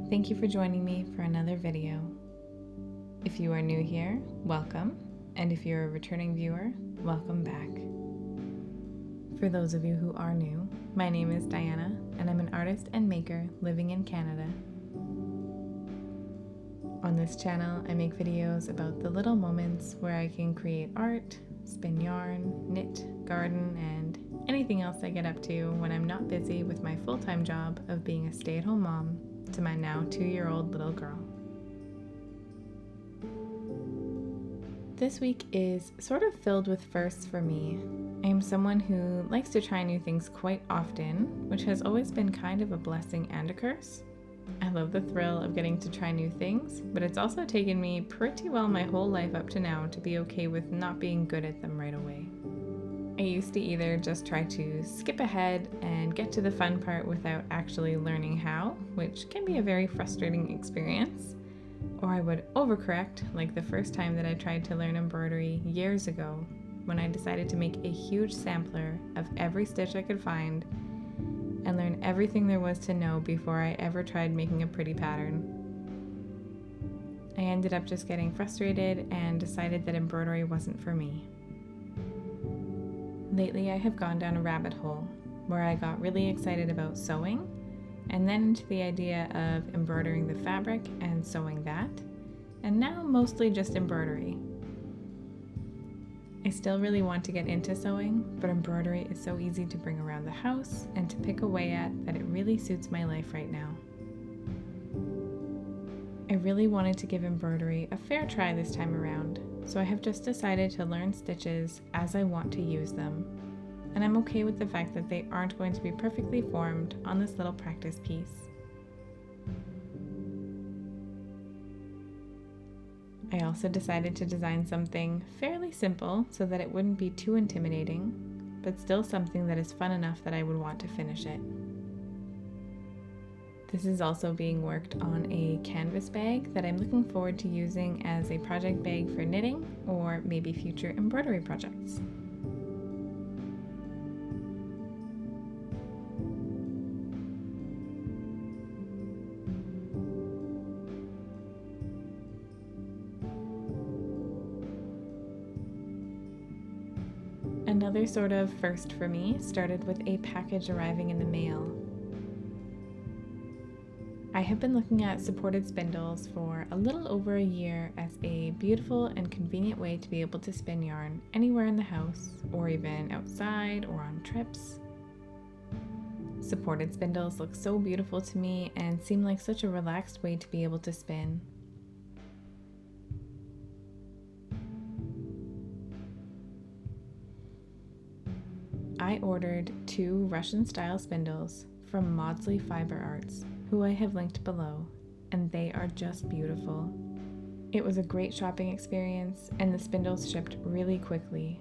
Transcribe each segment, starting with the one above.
Thank you for joining me for another video. If you are new here, welcome, and if you're a returning viewer, welcome back. For those of you who are new, my name is Diana, and I'm an artist and maker living in Canada. On this channel, I make videos about the little moments where I can create art, spin yarn, knit, garden, and anything else I get up to when I'm not busy with my full-time job of being a stay-at-home mom to my now 2-year-old little girl. This week is sort of filled with firsts for me. I am someone who likes to try new things quite often, which has always been kind of a blessing and a curse. I love the thrill of getting to try new things, but it's also taken me pretty well my whole life up to now to be okay with not being good at them right away. I used to either just try to skip ahead and get to the fun part without actually learning how, which can be a very frustrating experience, or I would overcorrect, like the first time that I tried to learn embroidery years ago, when I decided to make a huge sampler of every stitch I could find and learn everything there was to know before I ever tried making a pretty pattern. I ended up just getting frustrated and decided that embroidery wasn't for me. Lately, I have gone down a rabbit hole where I got really excited about sewing and then into the idea of embroidering the fabric and sewing that, and now mostly just embroidery. I still really want to get into sewing, but embroidery is so easy to bring around the house and to pick away at that it really suits my life right now. I really wanted to give embroidery a fair try this time around, so I have just decided to learn stitches as I want to use them, and I'm okay with the fact that they aren't going to be perfectly formed on this little practice piece. I also decided to design something fairly simple so that it wouldn't be too intimidating, but still something that is fun enough that I would want to finish it. This is also being worked on a canvas bag that I'm looking forward to using as a project bag for knitting or maybe future embroidery projects. Another sort of first for me started with a package arriving in the mail. I have been looking at supported spindles for a little over a year as a beautiful and convenient way to be able to spin yarn anywhere in the house or even outside or on trips. Supported spindles look so beautiful to me and seem like such a relaxed way to be able to spin. I ordered 2 Russian-style spindles from Maudsley Fiber Arts, who I have linked below, and they are just beautiful. It was a great shopping experience, and the spindles shipped really quickly.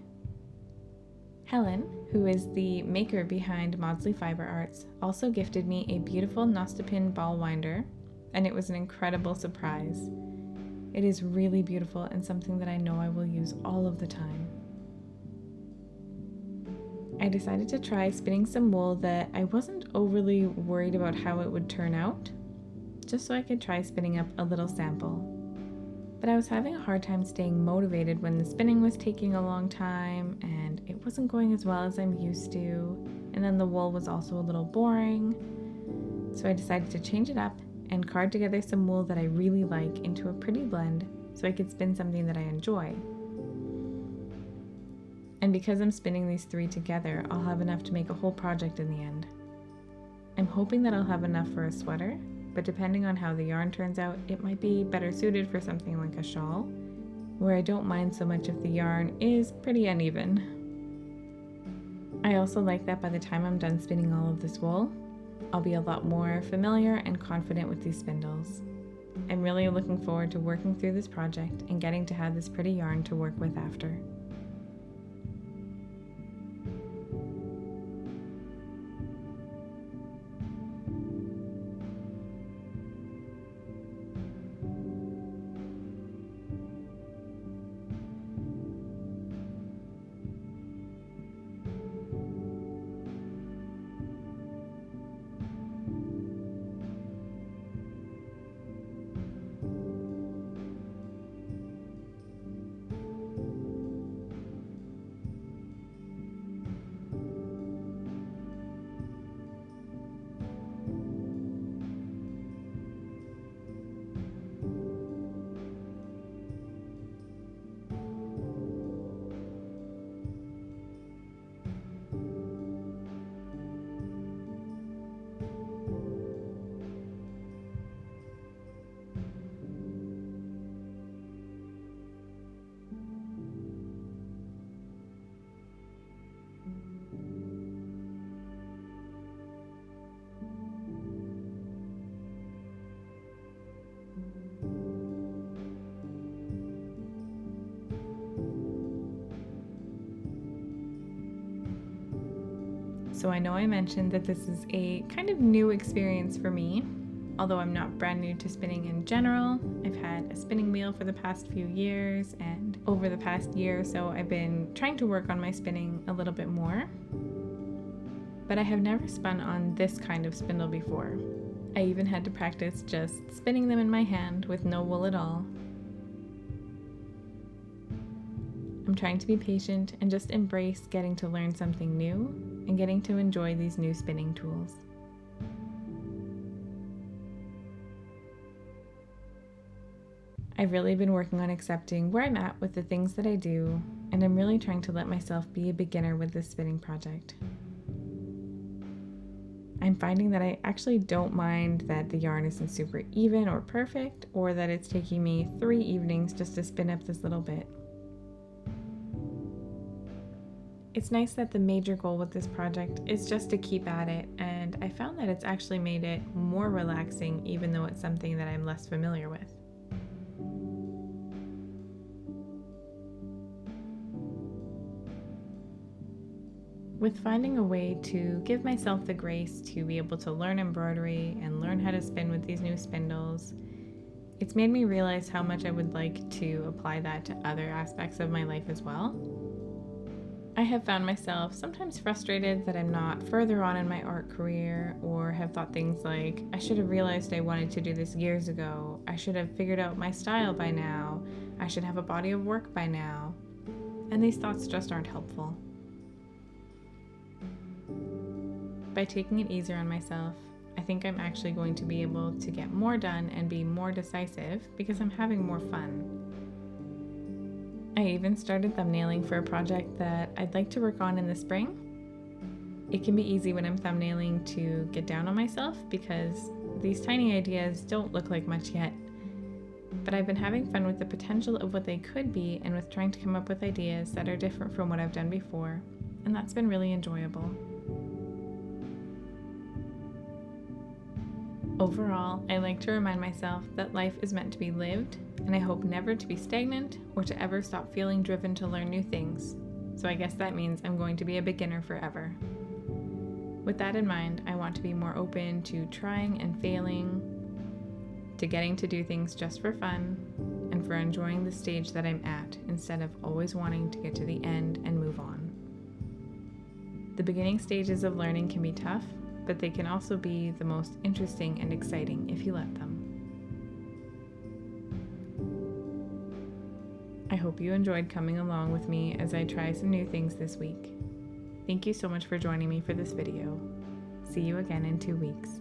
Helen, who is the maker behind Maudsley Fiber Arts, also gifted me a beautiful Nostopin ball winder, and it was an incredible surprise. It is really beautiful and something that I know I will use all of the time. I decided to try spinning some wool that I wasn't overly worried about how it would turn out, just so I could try spinning up a little sample. But I was having a hard time staying motivated when the spinning was taking a long time and it wasn't going as well as I'm used to, and then the wool was also a little boring. So I decided to change it up and card together some wool that I really like into a pretty blend so I could spin something that I enjoy. And because I'm spinning these 3 together, I'll have enough to make a whole project in the end. I'm hoping that I'll have enough for a sweater, but depending on how the yarn turns out, it might be better suited for something like a shawl, where I don't mind so much if the yarn is pretty uneven. I also like that by the time I'm done spinning all of this wool, I'll be a lot more familiar and confident with these spindles. I'm really looking forward to working through this project and getting to have this pretty yarn to work with after. So I know I mentioned that this is a kind of new experience for me. Although I'm not brand new to spinning in general, I've had a spinning wheel for the past few years, and over the past year or so I've been trying to work on my spinning a little bit more. But I have never spun on this kind of spindle before. I even had to practice just spinning them in my hand with no wool at all. I'm trying to be patient and just embrace getting to learn something new and getting to enjoy these new spinning tools. I've really been working on accepting where I'm at with the things that I do, and I'm really trying to let myself be a beginner with this spinning project. I'm finding that I actually don't mind that the yarn isn't super even or perfect, or that it's taking me 3 evenings just to spin up this little bit. It's nice that the major goal with this project is just to keep at it, and I found that it's actually made it more relaxing even though it's something that I'm less familiar with. With finding a way to give myself the grace to be able to learn embroidery and learn how to spin with these new spindles, it's made me realize how much I would like to apply that to other aspects of my life as well. I have found myself sometimes frustrated that I'm not further on in my art career, or have thought things like, I should have realized I wanted to do this years ago, I should have figured out my style by now, I should have a body of work by now, and these thoughts just aren't helpful. By taking it easier on myself, I think I'm actually going to be able to get more done and be more decisive because I'm having more fun. I even started thumbnailing for a project that I'd like to work on in the spring. It can be easy when I'm thumbnailing to get down on myself because these tiny ideas don't look like much yet. But I've been having fun with the potential of what they could be and with trying to come up with ideas that are different from what I've done before, and that's been really enjoyable. Overall, I like to remind myself that life is meant to be lived, and I hope never to be stagnant or to ever stop feeling driven to learn new things. So I guess that means I'm going to be a beginner forever. With that in mind, I want to be more open to trying and failing, to getting to do things just for fun, and for enjoying the stage that I'm at instead of always wanting to get to the end and move on. The beginning stages of learning can be tough, but they can also be the most interesting and exciting if you let them. I hope you enjoyed coming along with me as I try some new things this week. Thank you so much for joining me for this video. See you again in 2 weeks.